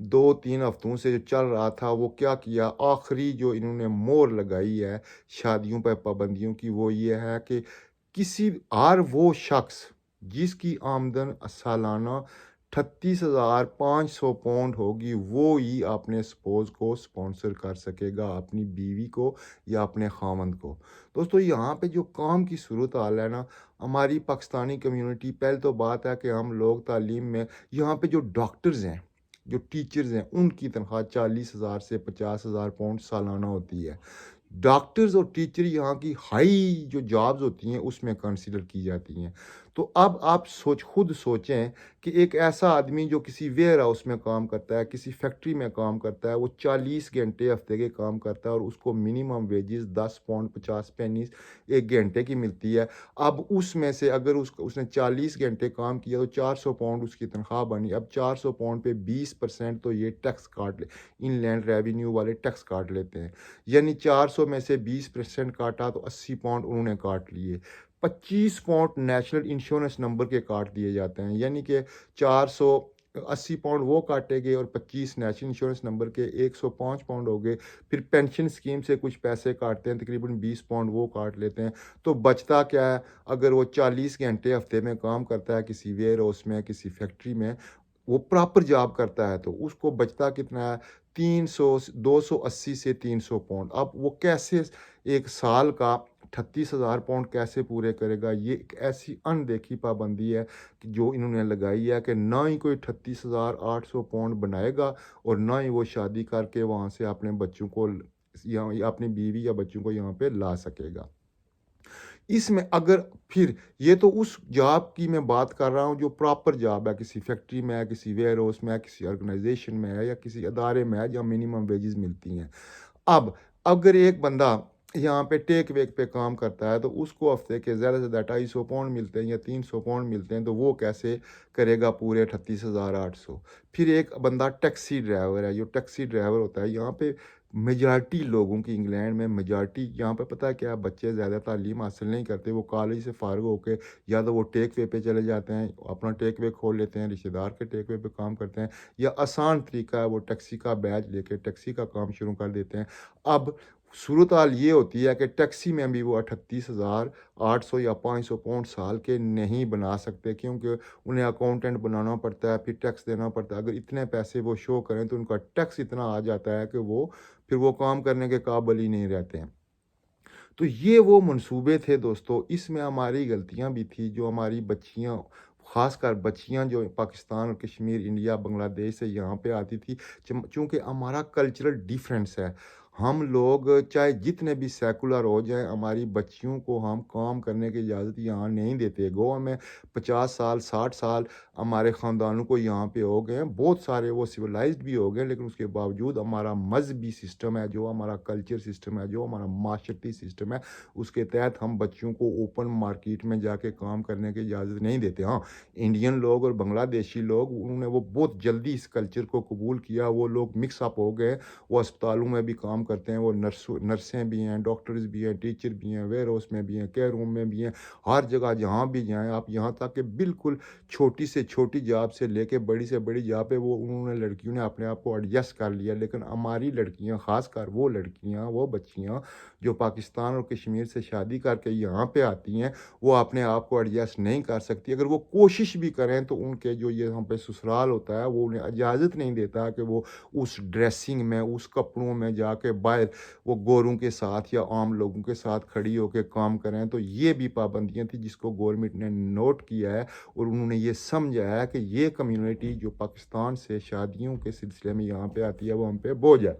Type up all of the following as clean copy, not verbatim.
2-3 ہفتوں سے جو چل رہا تھا وہ کیا کیا، آخری جو انہوں نے مور لگائی ہے شادیوں پہ پابندیوں کی، وہ یہ ہے کہ ہر وہ شخص جس کی آمدن سالانہ 38,500 پاؤنڈ ہوگی، وہ ہی اپنے سپوز کو سپانسر کر سکے گا، اپنی بیوی کو یا اپنے خاوند کو۔ دوستو یہاں پہ جو کام کی صورت حال ہے نا، ہماری پاکستانی کمیونٹی، پہلے تو بات ہے کہ ہم لوگ تعلیم میں، یہاں پہ جو ڈاکٹرز ہیں، جو ٹیچرز ہیں، ان کی تنخواہ 40,000 سے 50,000 پاؤنڈ سالانہ ہوتی ہے۔ ڈاکٹرز اور ٹیچر یہاں کی ہائی جو جابز ہوتی ہیں اس میں کنسیڈر کی جاتی ہیں۔ تو اب آپ خود سوچیں کہ ایک ایسا آدمی جو کسی ویئر ہاؤس میں کام کرتا ہے، کسی فیکٹری میں کام کرتا ہے، وہ 40 گھنٹے ہفتے کے کام کرتا ہے اور اس کو منیمم ویجز 10 پاؤنڈ 50 پینیز ایک گھنٹے کی ملتی ہے۔ اب اس میں سے اگر اس نے 40 گھنٹے کام کیا تو 400 پاؤنڈ اس کی تنخواہ بنی۔ اب 400 پاؤنڈ پہ 20% تو یہ ٹیکس کاٹ لے، ان لینڈ ریونیو والے ٹیکس کاٹ لیتے ہیں، یعنی 400 میں سے 20% کاٹا تو 80 پاؤنڈ انہوں نے کاٹ لیے۔ 25 پاؤنڈ نیشنل انشورنس نمبر کے کاٹ دیے جاتے ہیں، یعنی کہ 480 پاؤنڈ وہ کاٹے گئے اور 25 نیشنل انشورنس نمبر کے 105 پاؤنڈ ہو گئے۔ پھر پینشن اسکیم سے کچھ پیسے کاٹتے ہیں، تقریباً 20 پاؤنڈ وہ کاٹ لیتے ہیں۔ تو بچتا کیا ہے؟ اگر وہ 40 گھنٹے ہفتے میں کام کرتا ہے کسی ویئر ہاؤس میں، کسی فیکٹری میں، وہ پراپر جاب کرتا ہے، تو اس کو بچتا کتنا ہے؟ 280 سے 300 پاؤنڈ۔ اب وہ کیسے ایک سال کا 38,000 پاؤنڈ کیسے پورے کرے گا؟ یہ ایک ایسی اندیکھی پابندی ہے کہ جو انہوں نے لگائی ہے کہ نہ ہی کوئی 38,800 پاؤنڈ بنائے گا اور نہ ہی وہ شادی کر کے وہاں سے اپنے بچوں کو یا اپنی بیوی یا بچوں کو یہاں پہ لا سکے گا۔ اس میں اگر پھر یہ تو اس جاب کی میں بات کر رہا ہوں جو پراپر جاب ہے، کسی فیکٹری میں ہے، کسی ویئر ہاؤس میں ہے، کسی آرگنائزیشن میں ہے یا کسی ادارے میں ہے جہاں منیمم ویجز ملتی ہیں۔ اب اگر ایک بندہ یہاں پہ ٹیک ویک پہ کام کرتا ہے تو اس کو ہفتے کے زیادہ سے زیادہ 250 پاؤنڈ ملتے ہیں یا 300 پاؤنڈ ملتے ہیں، تو وہ کیسے کرے گا پورے 38,800؟ پھر ایک بندہ ٹیکسی ڈرائیور ہے، جو ٹیکسی ڈرائیور ہوتا ہے، یہاں پہ میجارٹی لوگوں کی، انگلینڈ میں میجارٹی یہاں پہ پتہ ہے کیا، بچے زیادہ تعلیم حاصل نہیں کرتے، وہ کالج سے فارغ ہو کے یا تو وہ ٹیک وے پہ چلے جاتے ہیں، اپنا ٹیک وے کھول لیتے ہیں، رشتہ دار کے ٹیک وے پہ کام کرتے ہیں، یا آسان طریقہ ہے وہ ٹیکسی کا بیج لے کے ٹیکسی کا کام شروع کر دیتے ہیں۔ اب صورتحال یہ ہوتی ہے کہ ٹیکسی میں بھی وہ 38,800 یا 500 پاؤنڈ سال کے نہیں بنا سکتے، کیونکہ انہیں اکاؤنٹنٹ بنانا پڑتا ہے، پھر ٹیکس دینا پڑتا ہے۔ اگر اتنے پیسے وہ شو کریں تو ان کا ٹیکس اتنا آ جاتا ہے کہ وہ پھر وہ کام کرنے کے قابل ہی نہیں رہتے ہیں۔ تو یہ وہ منصوبے تھے دوستو، اس میں ہماری غلطیاں بھی تھی، جو ہماری بچیاں، خاص کر بچیاں جو پاکستان اور کشمیر، انڈیا، بنگلہ دیش سے یہاں پہ آتی تھی، چونکہ ہمارا کلچرل ڈیفرنس ہے، ہم لوگ چاہے جتنے بھی سیکولر ہو جائیں، ہماری بچیوں کو ہم کام کرنے کی اجازت یہاں نہیں دیتے۔ گو ہمیں 50 سال 60 سال ہمارے خاندانوں کو یہاں پہ ہو گئے ہیں، بہت سارے وہ سویلائزڈ بھی ہو گئے، لیکن اس کے باوجود ہمارا مذہبی سسٹم ہے، جو ہمارا کلچر سسٹم ہے، جو ہمارا معاشرتی سسٹم ہے، اس کے تحت ہم بچوں کو اوپن مارکیٹ میں جا کے کام کرنے کی اجازت نہیں دیتے۔ ہاں، انڈین لوگ اور بنگلہ دیشی لوگ، انہوں نے وہ بہت جلدی اس کلچر کو قبول کیا، وہ لوگ مکس اپ ہو گئے، وہ اسپتالوں میں بھی کام کرتے ہیں، وہ نرسیں بھی ہیں، ڈاکٹرز بھی ہیں، ٹیچر بھی ہیں، ویئر ہاؤس میں بھی ہیں، کیئر روم میں بھی ہیں، ہر جگہ جہاں بھی جائیں آپ، یہاں تک کہ بالکل چھوٹی سے چھوٹی جاب سے لے کے بڑی سے بڑی جاب پہ وہ انہوں نے لڑکیوں نے اپنے آپ کو ایڈجسٹ کر لیا۔ لیکن ہماری لڑکیاں، خاص کر وہ لڑکیاں، وہ بچیاں جو پاکستان اور کشمیر سے شادی کر کے یہاں پہ آتی ہیں، وہ اپنے آپ کو ایڈجسٹ نہیں کر سکتی۔ اگر وہ کوشش بھی کریں تو ان کے جو یہاں پہ سسرال ہوتا ہے وہ انہیں اجازت نہیں دیتا کہ وہ اس ڈریسنگ میں، اس کپڑوں میں جا کے باہر وہ گوروں کے ساتھ یا عام لوگوں کے ساتھ کھڑی ہو کے کام کریں۔ تو یہ بھی پابندیاں تھیں جس کو گورنمنٹ نے نوٹ کیا ہے، اور انہوں نے یہ سمجھا ہے کہ یہ کمیونٹی جو پاکستان سے شادیوں کے سلسلے میں یہاں پہ آتی ہے وہ ہم پہ بوجھ ہے۔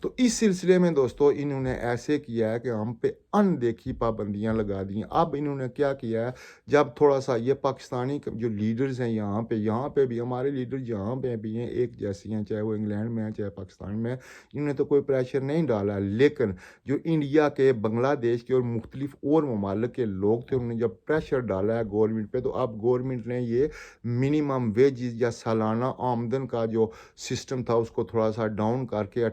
تو اس سلسلے میں دوستو انہوں نے ایسے کیا ہے کہ ہم پہ اندیکھی پابندیاں لگا دی ہیں۔ اب انہوں نے کیا کیا ہے، جب تھوڑا سا یہ پاکستانی جو لیڈرز ہیں یہاں پہ بھی ہمارے لیڈر یہاں پہ بھی ہیں ایک جیسی ہیں، چاہے وہ انگلینڈ میں ہیں چاہے پاکستان میں، انہوں نے تو کوئی پریشر نہیں ڈالا، لیکن جو انڈیا کے، بنگلہ دیش کے اور مختلف اور ممالک کے لوگ تھے، انہوں نے جب پریشر ڈالا ہے گورنمنٹ پہ، تو اب گورنمنٹ نے یہ منیمم ویجز یا سالانہ آمدن کا جو سسٹم تھا اس کو تھوڑا سا ڈاؤن کر کے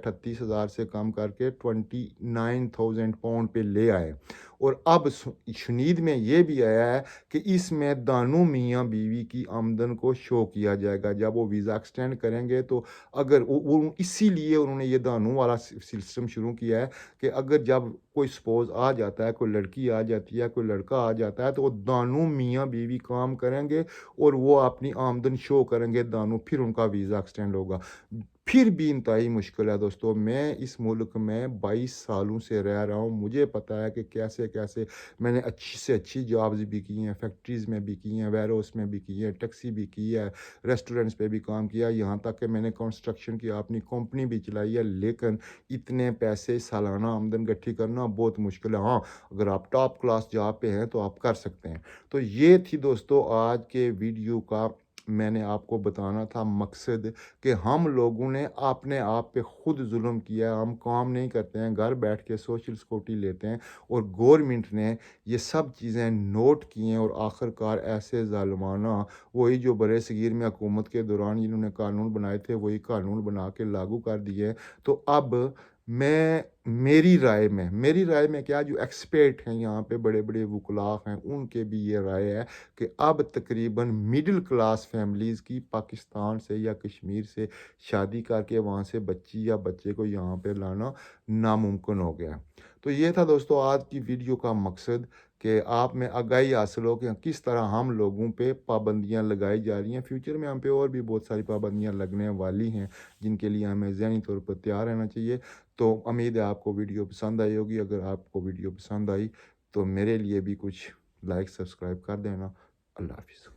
30,000 سے کم کر کے 29,000 پاؤنڈ پہ لے آئے. اور اب شنید میں یہ بھی آیا ہے کہ اس میں دانو میاں بیوی کی آمدن کو شو کیا جائے گا جب وہ ویزا ایکسٹینڈ کریں گے. تو اگر وہ اسی لیے انہوں نے یہ دانو والا سسٹم شروع کیا ہے کہ اگر جب کوئی سپوز آ جاتا ہے, کوئی لڑکی آ جاتی ہے, کوئی لڑکا آ جاتا ہے, تو وہ دانو میاں بیوی کام کریں گے اور وہ اپنی آمدن شو کریں گے دانو, پھر ان کا ویزا ایکسٹینڈ ہوگا. پھر بھی انتہائی مشکل ہے دوستو. میں اس ملک میں 22 سالوں سے رہ رہا ہوں. مجھے پتہ ہے کہ کیسے کیسے میں نے اچھی سے اچھی جابز بھی کی ہیں, فیکٹریز میں بھی کی ہیں, ویئر ہاؤس میں بھی کی ہیں, ٹیکسی بھی کی ہے, ریسٹورنٹس پہ بھی کام کیا, یہاں تک کہ میں نے کنسٹرکشن کی اپنی کمپنی بھی چلائی ہے. لیکن اتنے پیسے سالانہ آمدن گٹھی کرنا بہت مشکل ہے. ہاں, اگر آپ ٹاپ کلاس جاب پہ ہیں تو آپ کر سکتے ہیں. تو یہ تھی دوستو آج کے ویڈیو کا میں نے آپ کو بتانا تھا مقصد کہ ہم لوگوں نے اپنے آپ پہ خود ظلم کیا ہے. ہم کام نہیں کرتے ہیں, گھر بیٹھ کے سوشل سیکورٹی لیتے ہیں, اور گورنمنٹ نے یہ سب چیزیں نوٹ کی ہیں. اور آخر کار ایسے ظالمانہ وہی جو برے صغیر میں حکومت کے دوران جنہوں نے قانون بنائے تھے وہی قانون بنا کے لاگو کر دیے. تو اب میری رائے میں کیا, جو ایکسپرٹ ہیں یہاں پہ بڑے بڑے وکلاء ہیں, ان کے بھی یہ رائے ہے کہ اب تقریباً مڈل کلاس فیملیز کی پاکستان سے یا کشمیر سے شادی کر کے وہاں سے بچی یا بچے کو یہاں پہ لانا ناممکن ہو گیا. تو یہ تھا دوستو آج کی ویڈیو کا مقصد کہ آپ میں آگاہی حاصل ہو کہ کس طرح ہم لوگوں پہ پابندیاں لگائی جا رہی ہیں. فیوچر میں ہم پہ اور بھی بہت ساری پابندیاں لگنے والی ہیں جن کے لیے ہمیں ذہنی طور پر تیار رہنا چاہیے. تو امید ہے آپ کو ویڈیو پسند آئی ہوگی. اگر آپ کو ویڈیو پسند آئی تو میرے لیے بھی کچھ لائک سبسکرائب کر دینا. اللہ حافظ.